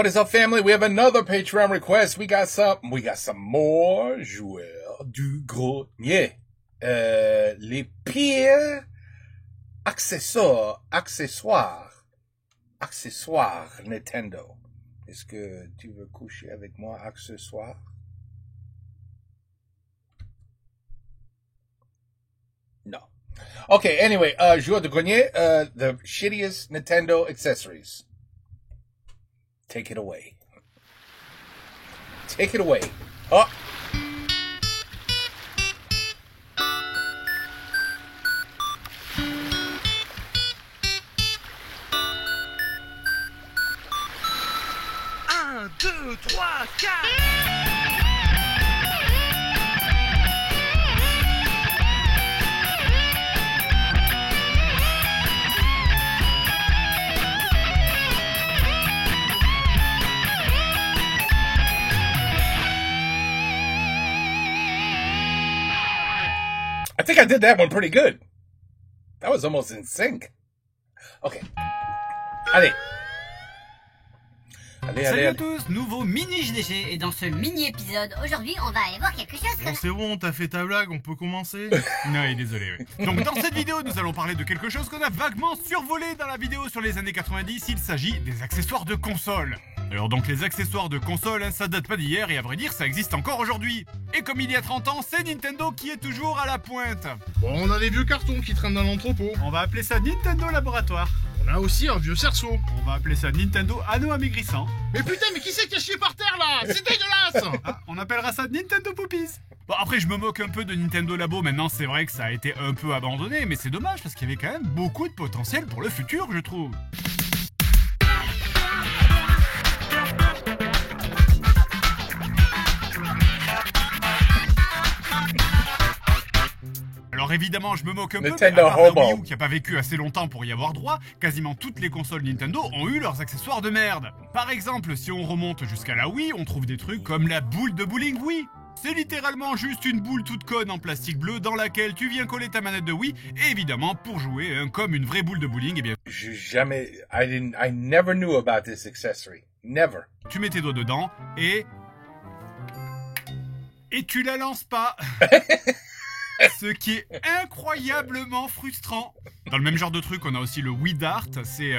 What is up, family? We have another Patreon request. We got some more joueurs du grenier. Les pires accessoires Nintendo. Est-ce que tu veux coucher avec moi, accessoires? No. Okay, anyway, joueurs du grenier, the shittiest Nintendo accessories. Take it away. Take it away. Oh. Un, deux, trois, quatre. I think I did that one pretty good. That was almost in sync. Okay. Allez. Salut à tous, nouveau mini JDG. Et dans ce mini-épisode, aujourd'hui, on va aller voir quelque chose que... Bon, c'est bon, t'as fait ta blague, on peut commencer? Non, désolé, oui. Donc dans cette vidéo, nous allons parler de quelque chose qu'on a vaguement survolé dans la vidéo sur les années 90. Il s'agit des accessoires de console. Alors donc les accessoires de console, ça date pas d'hier et à vrai dire ça existe encore aujourd'hui. Et comme il y a 30 ans, c'est Nintendo qui est toujours à la pointe. Bon, on a des vieux cartons qui traînent dans l'entrepôt. On va appeler ça Nintendo Laboratoire. On a aussi un vieux cerceau. On va appeler ça Nintendo Anneau Amaigrissant. Mais putain, mais qui c'est qui a chié par terre là? C'est dégueulasse. Ah, on appellera ça Nintendo Poopies. Bon après je me moque un peu de Nintendo Labo, maintenant c'est vrai que ça a été un peu abandonné, mais c'est dommage parce qu'il y avait quand même beaucoup de potentiel pour le futur je trouve. Alors évidemment, je me moque un peu, mais à part la Wii U qui a pas vécu assez longtemps pour y avoir droit, quasiment toutes les consoles Nintendo ont eu leurs accessoires de merde. Par exemple, si on remonte jusqu'à la Wii, on trouve des trucs comme la boule de bowling Wii. C'est littéralement juste une boule toute conne en plastique bleu dans laquelle tu viens coller ta manette de Wii, et évidemment, pour jouer comme une vraie boule de bowling, eh bien... I never knew about this accessory. Never. Tu mets tes doigts dedans, et tu la lances pas. Ce qui est incroyablement frustrant. Dans le même genre de truc, on a aussi le Wii Dart. C'est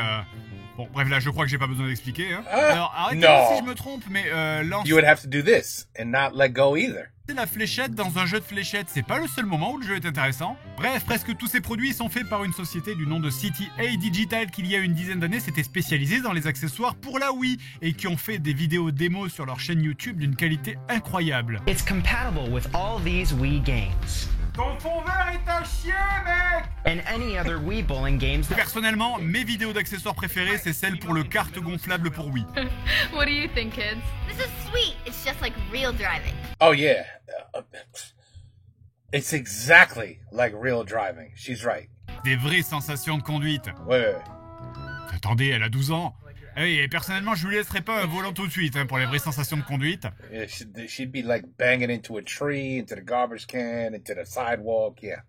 bon, bref, là, je crois que j'ai pas besoin d'expliquer. Hein. Alors, arrêtez-moi si je me trompe, mais lancer... You would have to do this and not let go either. La fléchette dans un jeu de fléchettes, c'est pas le seul moment où le jeu est intéressant. Bref, presque tous ces produits sont faits par une société du nom de CTA Digital qui, il y a une dizaine d'années, s'était spécialisée dans les accessoires pour la Wii et qui ont fait des vidéos démos sur leur chaîne YouTube d'une qualité incroyable. It's compatible with all these Wii games. Ton fond vert est un chien, mec! And any other Wii bowling games. Personnellement, mes vidéos d'accessoires préférées, c'est celle pour le kart gonflable pour Wii. What do you think, kids? This is sweet. It's just like real driving. Oh yeah. It's exactly like real driving. She's right. Des vraies sensations de conduite. Ouais. Attendez, elle a 12 ans. Et personnellement, je lui laisserai pas un volant tout de suite pour les vraies sensations de conduite. Yeah, she'd be like banging into a tree, into the garbage can, into the sidewalk. Yeah.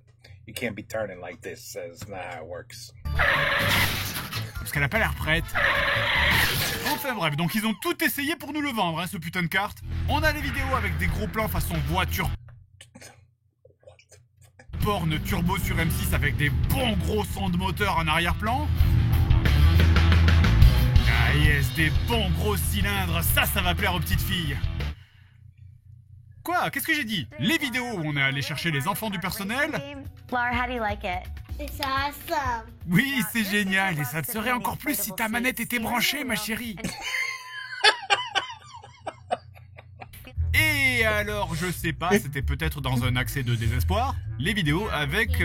You can't be turning like this. That's not how it works. Parce qu'elle a pas l'air prête. Enfin bref, donc ils ont tout essayé pour nous le vendre, hein, ce putain de carte. On a les vidéos avec des gros plans façon voiture porn turbo sur M6 avec des bons gros sons de moteur en arrière-plan. Ah yes, des bons gros cylindres, ça va plaire aux petites filles. Quoi? Qu'est-ce que j'ai dit? Les vidéos où on est allé chercher les enfants du personnel. Laura, how do you like it? It's awesome. Oui, c'est génial, et ça te serait encore plus si ta manette était branchée, ma chérie. Et alors, je sais pas, c'était peut-être dans un accès de désespoir, les vidéos avec...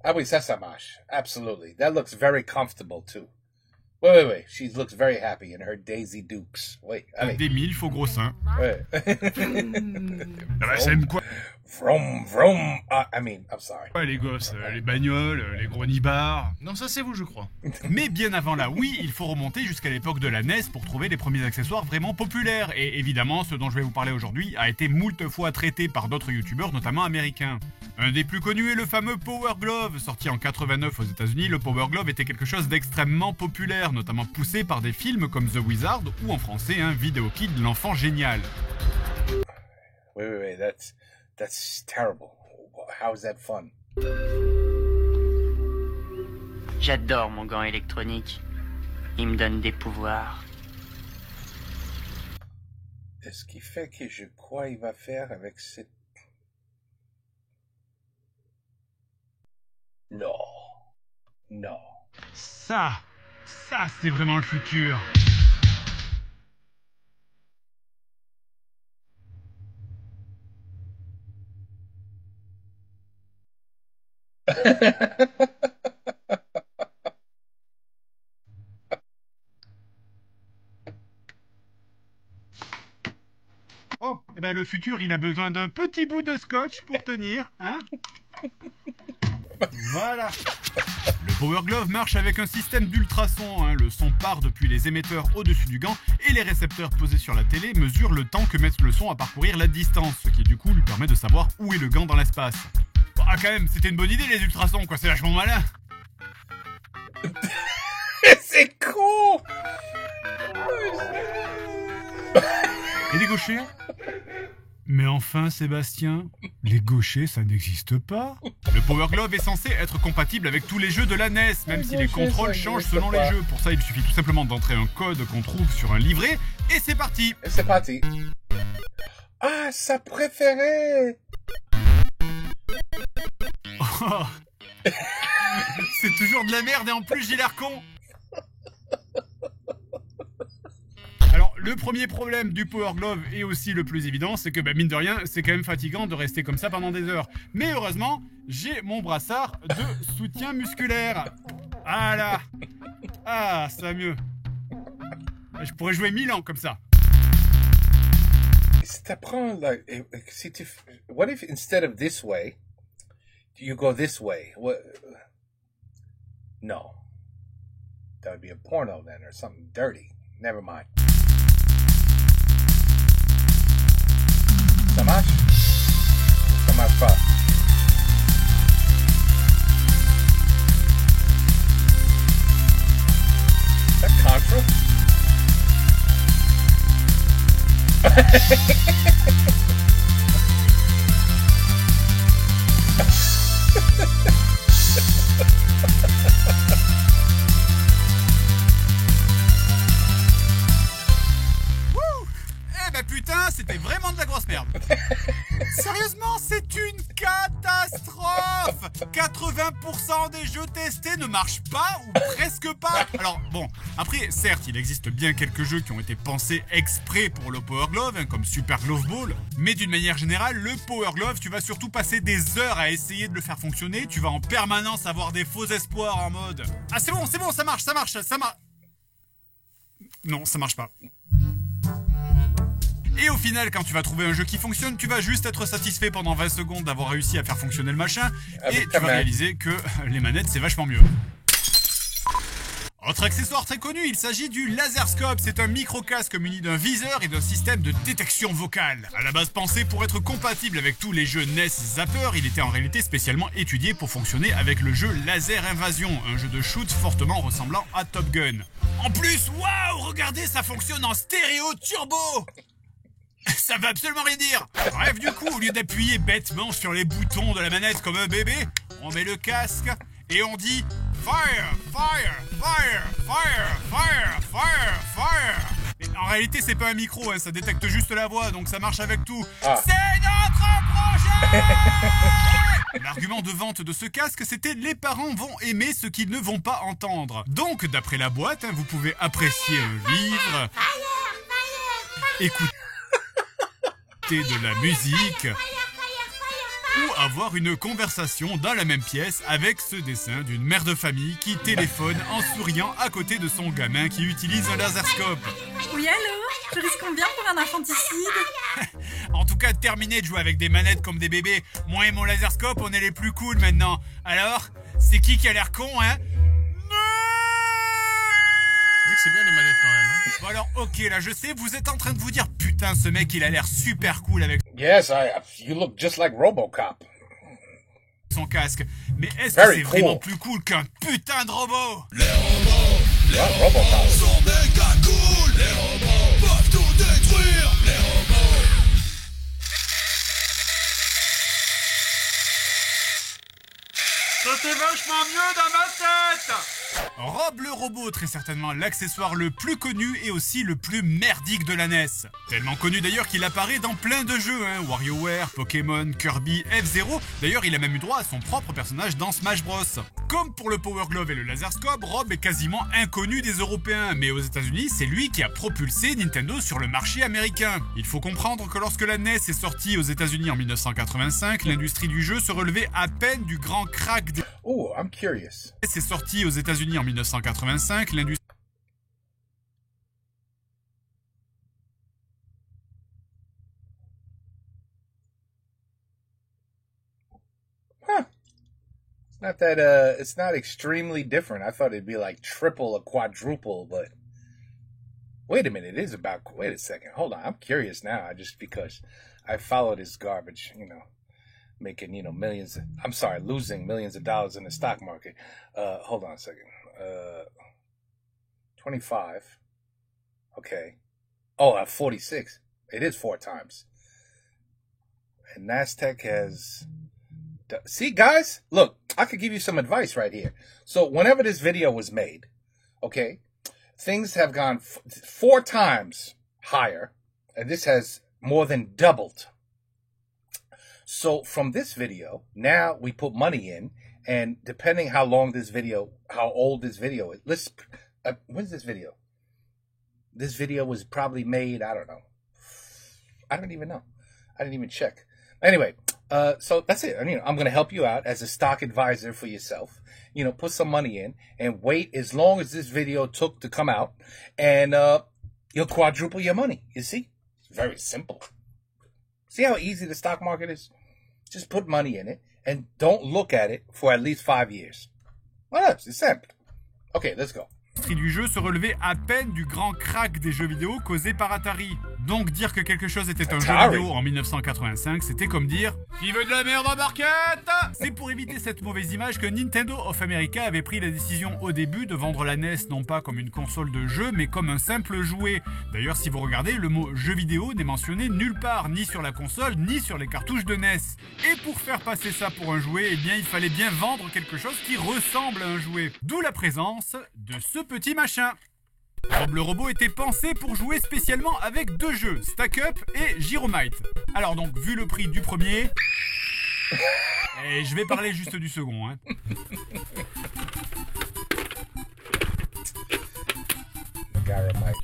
Ah oui, ça marche. Absolutely. That looks very comfortable, too. Wait. She looks very happy in her Daisy Dukes. Wait, allez. Des mille faux gros seins. Ouais. Ça aime quoi? Vroom. I'm sorry. Ouais, les gosses, les bagnoles, les gros nibards. Non, ça c'est vous, je crois. Mais bien avant la Wii, il faut remonter jusqu'à l'époque de la NES pour trouver les premiers accessoires vraiment populaires. Et évidemment, ce dont je vais vous parler aujourd'hui a été moult fois traité par d'autres youtubeurs, notamment américains. Un des plus connus est le fameux Power Glove. Sorti en 89 aux États-Unis, le Power Glove était quelque chose d'extrêmement populaire populaire, notamment poussé par des films comme The Wizard ou en français un Vidéo Kid, l'enfant génial. Wait, that's terrible. How is that fun? J'adore mon gant électronique. Il me donne des pouvoirs. Ce qui fait que je crois qu'il va faire avec cette... Non. Ça c'est vraiment le futur. Oh, eh ben le futur, il a besoin d'un petit bout de scotch pour tenir, hein? Voilà. Le Power Glove marche avec un système d'ultrasons, hein. Le son part depuis les émetteurs au-dessus du gant et les récepteurs posés sur la télé mesurent le temps que met le son à parcourir la distance, ce qui du coup lui permet de savoir où est le gant dans l'espace. Ah quand même, c'était une bonne idée les ultrasons, quoi, c'est vachement malin. C'est con. Et les gauchers? Mais enfin, Sébastien, les gauchers, ça n'existe pas. Le Power Glove est censé être compatible avec tous les jeux de la NES, même si les contrôles changent selon les jeux. Pour ça, il suffit tout simplement d'entrer un code qu'on trouve sur un livret, et c'est parti. Ah, sa préférée. Oh. C'est toujours de la merde et en plus j'ai l'air con. Alors le premier problème du Power Glove et aussi le plus évident, c'est que mine de rien c'est quand même fatigant de rester comme ça pendant des heures. Mais heureusement j'ai mon brassard de soutien musculaire. Voilà. Ah ça va mieux. Je pourrais jouer 1000 ans comme ça. Si t'apprends what if instead of this way you go this way? What? No. That would be a porno then, or something dirty. Never mind. Ça marche? Ça marche pas. Is that Contra? Putain, c'était vraiment de la grosse merde. Sérieusement, c'est une catastrophe. 80% des jeux testés ne marchent pas ou presque pas. Alors bon, après, certes, il existe bien quelques jeux qui ont été pensés exprès pour le Power Glove, hein, comme Super Glove Ball. Mais d'une manière générale, le Power Glove, tu vas surtout passer des heures à essayer de le faire fonctionner. Tu vas en permanence avoir des faux espoirs en mode « Ah c'est bon, ça marche. Non, ça marche pas. Et au final, quand tu vas trouver un jeu qui fonctionne, tu vas juste être satisfait pendant 20 secondes d'avoir réussi à faire fonctionner le machin, et tu vas réaliser que les manettes, c'est vachement mieux. Autre accessoire très connu, il s'agit du Laserscope. C'est un micro-casque muni d'un viseur et d'un système de détection vocale. À la base pensé pour être compatible avec tous les jeux NES Zapper, il était en réalité spécialement étudié pour fonctionner avec le jeu Laser Invasion, un jeu de shoot fortement ressemblant à Top Gun. En plus, waouh, regardez, ça fonctionne en stéréo turbo. Ça veut absolument rien dire. Bref, du coup, au lieu d'appuyer bêtement sur les boutons de la manette comme un bébé, on met le casque et on dit fire, fire, fire, fire, fire, fire, fire. Mais en réalité, c'est pas un micro, hein, ça détecte juste la voix, donc ça marche avec tout. Ah. C'est notre projet. L'argument de vente de ce casque, c'était les parents vont aimer ce qu'ils ne vont pas entendre. Donc, d'après la boîte, hein, vous pouvez apprécier un livre, écouter de la musique ou avoir une conversation dans la même pièce avec ce dessin d'une mère de famille qui téléphone en souriant à côté de son gamin qui utilise un laserscope. Oui, allô? Je risque combien pour un infanticide? En tout cas, terminez de jouer avec des manettes comme des bébés. Moi et mon laserscope, on est les plus cool maintenant. Alors, c'est qui a l'air con, hein? C'est vrai que c'est bien les manettes quand même, hein. Bon alors, ok, là je sais, vous êtes en train de vous dire, putain, ce mec il a l'air super cool avec... Yes, you look just like Robocop. Son casque. Mais est-ce que c'est vraiment plus cool qu'un putain de robot? Les robots, Robocop. Sont méga cool. Les robots peuvent tout détruire. Les robots. C'était vachement mieux dans ma tête. Rob le robot, très certainement l'accessoire le plus connu et aussi le plus merdique de la NES. Tellement connu d'ailleurs qu'il apparaît dans plein de jeux, WarioWare, Pokémon, Kirby, F-Zero. D'ailleurs, il a même eu droit à son propre personnage dans Smash Bros. Comme pour le Power Glove et le Laser Scope, Rob est quasiment inconnu des Européens, mais aux États-Unis, c'est lui qui a propulsé Nintendo sur le marché américain. Il faut comprendre que lorsque la NES est sortie aux États-Unis en 1985, l'industrie du jeu se relevait à peine du grand crack des... Oh, I'm curious. C'est sorti aux États-Unis en 1985, l'industrie... Not that it's not extremely different. I thought it'd be like triple or quadruple, but wait a minute, it is about, wait a second, hold on, I'm curious now, just because I follow this garbage, making, millions, I'm sorry, losing millions of dollars in the stock market. Hold on a second. 25. Okay. Oh, 46. It is 4 times. And NASDAQ has... See, guys, look, I could give you some advice right here. So whenever this video was made, okay, things have gone 4 times higher, and this has more than doubled. So from this video, now we put money in, and depending how long this video, how old this video is, let's, when's this video? This video was probably made, I don't know. I don't even know. I didn't even check. Anyway, so that's it. I'm going to help you out as a stock advisor for yourself. Put some money in and wait as long as this video took to come out, and you'll quadruple your money. You see? It's very simple. See how easy the stock market is? Just put money in it and don't look at it for at least 5 years. Voilà, c'est simple. Okay, let's go. L'industrie du jeu se relevait à peine du grand crack des jeux vidéo causé par Atari. Donc dire que quelque chose était un jeu vidéo en 1985, c'était comme dire « Qui veut de la merde en barquette ?» C'est pour éviter cette mauvaise image que Nintendo of America avait pris la décision au début de vendre la NES non pas comme une console de jeu, mais comme un simple jouet. D'ailleurs, si vous regardez, le mot « jeu vidéo » n'est mentionné nulle part, ni sur la console, ni sur les cartouches de NES. Et pour faire passer ça pour un jouet, eh bien, il fallait bien vendre quelque chose qui ressemble à un jouet. D'où la présence de ce petit machin. Rob le robot était pensé pour jouer spécialement avec 2 jeux, Stack Up et Gyromite. Alors donc, vu le prix du premier, et je vais parler juste du second.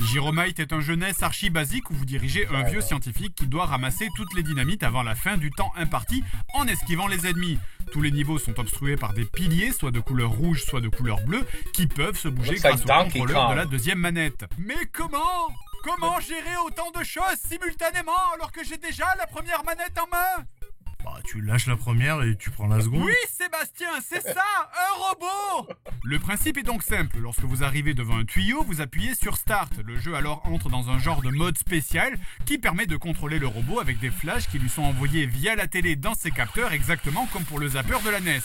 Gyromite est un jeu NES archi basique où vous dirigez un vieux scientifique qui doit ramasser toutes les dynamites avant la fin du temps imparti en esquivant les ennemis. Tous les niveaux sont obstrués par des piliers, soit de couleur rouge, soit de couleur bleue, qui peuvent se bouger grâce au contrôleur de la deuxième manette. Mais comment gérer autant de choses simultanément alors que j'ai déjà la première manette en main ? Bah, tu lâches la première et tu prends la seconde. Oui, Sébastien, c'est ça, un robot! Le principe est donc simple. Lorsque vous arrivez devant un tuyau, vous appuyez sur Start. Le jeu alors entre dans un genre de mode spécial qui permet de contrôler le robot avec des flashs qui lui sont envoyés via la télé dans ses capteurs, exactement comme pour le zapper de la NES.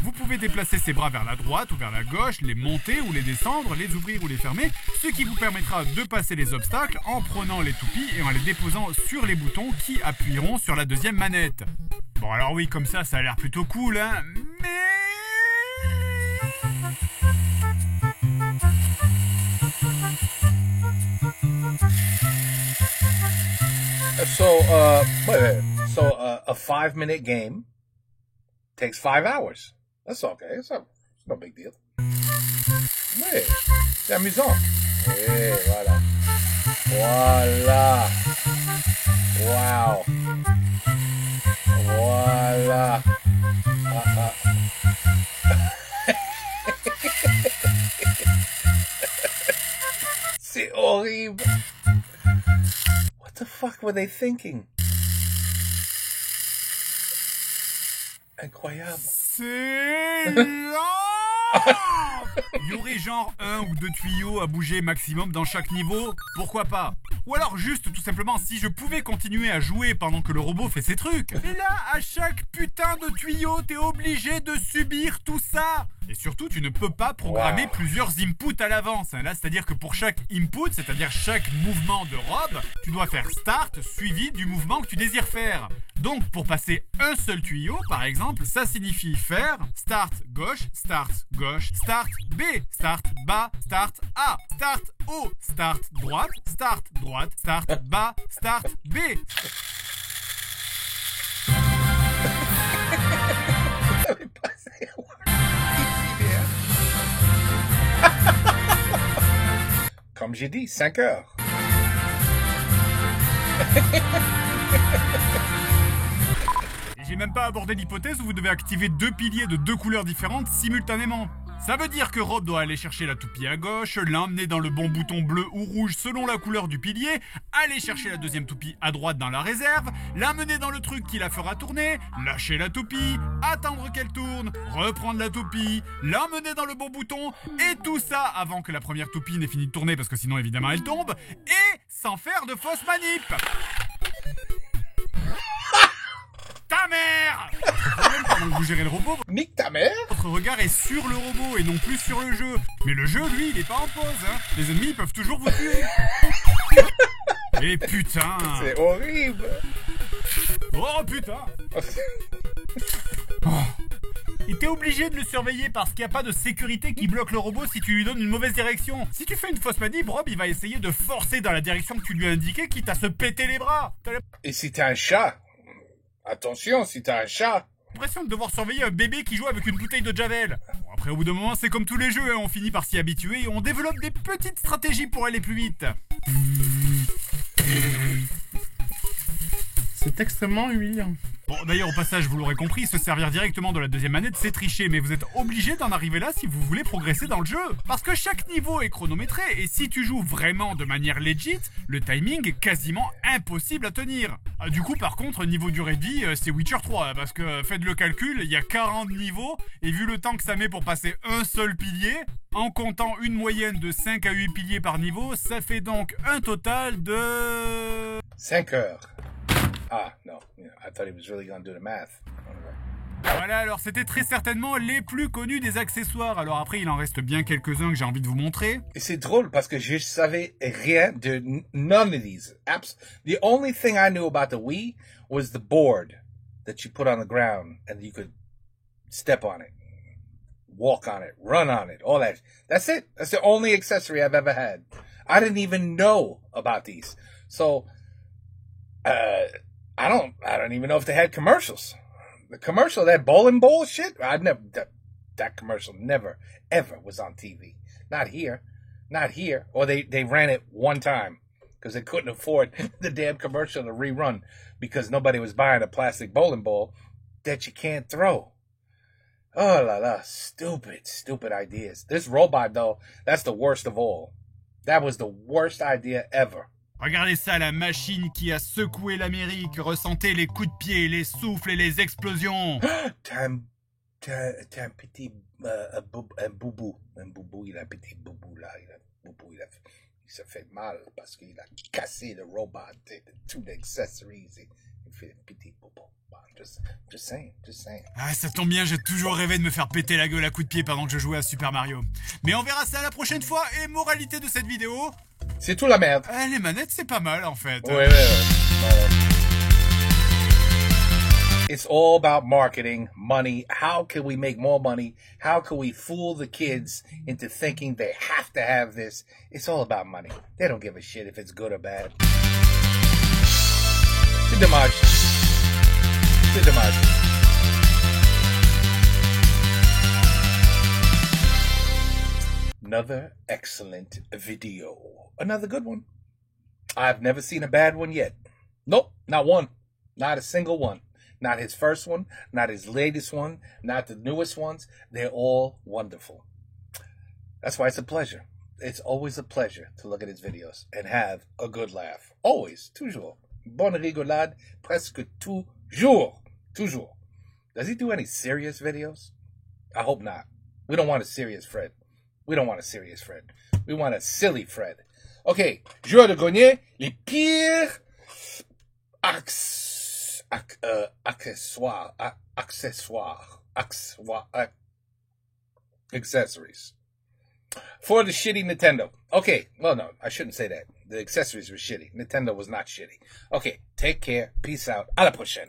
Vous pouvez déplacer ses bras vers la droite ou vers la gauche, les monter ou les descendre, les ouvrir ou les fermer, ce qui vous permettra de passer les obstacles en prenant les toupies et en les déposant sur les boutons qui appuieront sur la deuxième manette. Bon alors oui, comme ça a l'air plutôt cool, mais... So a 5-minute game takes 5 hours. That's okay. It's no big deal. Ouais, c'est amusant. Et voilà. Voilà. Wow. Voilà. C'est horrible. What the fuck were they thinking? Incroyable. C'est lent. Il y aurait genre 1 ou 2 tuyaux à bouger maximum dans chaque niveau. Pourquoi pas? Ou alors juste tout simplement si je pouvais continuer à jouer pendant que le robot fait ses trucs. Et là, à chaque putain de tuyau, t'es obligé de subir tout ça. Et surtout, tu ne peux pas programmer plusieurs inputs à l'avance. Là, c'est-à-dire que pour chaque input, c'est-à-dire chaque mouvement de robe, tu dois faire start suivi du mouvement que tu désires faire. Donc, pour passer un seul tuyau, par exemple, ça signifie faire start gauche, start B, start bas, start A, start haut, start droite, start bas, start B. Comme j'ai dit, 5 heures. J'ai même pas abordé l'hypothèse où vous devez activer 2 piliers de 2 couleurs différentes simultanément. Ça veut dire que Rob doit aller chercher la toupie à gauche, l'emmener dans le bon bouton bleu ou rouge selon la couleur du pilier, aller chercher la deuxième toupie à droite dans la réserve, l'amener dans le truc qui la fera tourner, lâcher la toupie, attendre qu'elle tourne, reprendre la toupie, l'emmener dans le bon bouton, et tout ça avant que la première toupie n'ait fini de tourner parce que sinon évidemment elle tombe, et sans faire de fausse manip. Ta mère! Pendant que vous gérez le robot, nique ta mère! Votre regard est sur le robot et non plus sur le jeu. Mais le jeu, lui, il est pas en pause, hein. Les ennemis peuvent toujours vous tuer. Et putain! C'est horrible! Oh putain! Oh. Et t'es obligé de le surveiller parce qu'il n'y a pas de sécurité qui bloque le robot si tu lui donnes une mauvaise direction. Si tu fais une fausse manip, Rob, il va essayer de forcer dans la direction que tu lui as indiquée, quitte à se péter les bras. Et si t'as un chat? Attention, si t'as un chat. J'ai l'impression de devoir surveiller un bébé qui joue avec une bouteille de Javel. Bon, après, au bout d'un moment, c'est comme tous les jeux, hein, on finit par s'y habituer et on développe des petites stratégies pour aller plus vite. C'est extrêmement humiliant. Bon, d'ailleurs, au passage, vous l'aurez compris, se servir directement de la deuxième manette, c'est tricher, mais vous êtes obligé d'en arriver là si vous voulez progresser dans le jeu. Parce que chaque niveau est chronométré, et si tu joues vraiment de manière legit, le timing est quasiment impossible à tenir. Du coup, par contre, niveau durée de vie, c'est Witcher 3, parce que faites le calcul, il y a 40 niveaux, et vu le temps que ça met pour passer un seul pilier, en comptant une moyenne de 5 à 8 piliers par niveau, ça fait donc un total de... 5 heures. Ah, non. I thought he was really going to do the math. Voilà, alors c'était très certainement les plus connus des accessoires. Alors après, il en reste bien quelques-uns que j'ai envie de vous montrer. Et c'est drôle parce que je savais rien de none of these apps. The only thing I knew about the Wii was the board that you put on the ground and you could step on it, walk on it, run on it, all that. That's it. That's the only accessory I've ever had. I didn't even know about these. So, I don't even know if they had commercials. The commercial, that bowling ball shit, that commercial never, ever was on TV. Not here. Or they ran it one time because they couldn't afford the damn commercial to rerun because nobody was buying a plastic bowling ball that you can't throw. Oh la la, stupid ideas. This robot though, that's the worst of all. That was the worst idea ever. Regardez ça, la machine qui a secoué l'Amérique. Ressentez les coups de pied, les souffles et les explosions. T'as un petit boubou. Un boubou, il a un petit boubou là. Il s'est fait mal parce qu'il a cassé le robot de tous les accessoires. Il fait un petit boubou. Just saying. Ah, ça tombe bien, j'ai toujours rêvé de me faire péter la gueule à coups de pied pendant que je jouais à Super Mario. Mais on verra ça la prochaine fois. Et moralité de cette vidéo... C'est tout la merde. Les manettes, c'est pas mal, en fait. Ouais. It's all about marketing, money. How can we make more money? How can we fool the kids into thinking they have to have this? It's all about money. They don't give a shit if it's good or bad. C'est dommage. Another excellent video. Another good one. I've never seen a bad one yet. Nope, not one. Not a single one. Not his first one, not his latest one, not the newest ones. They're all wonderful. That's why it's a pleasure. It's always a pleasure to look at his videos and have a good laugh. Always, toujours. Bonne rigolade, presque toujours. Does he do any serious videos? I hope not. We don't want a serious Fred. We want a silly Fred. OK. Joueur de grenier, les pires accessories for the shitty Nintendo. Okay, well, no, I shouldn't say that. The accessories were shitty. Nintendo was not shitty. Okay, take care. Peace out. À la prochaine.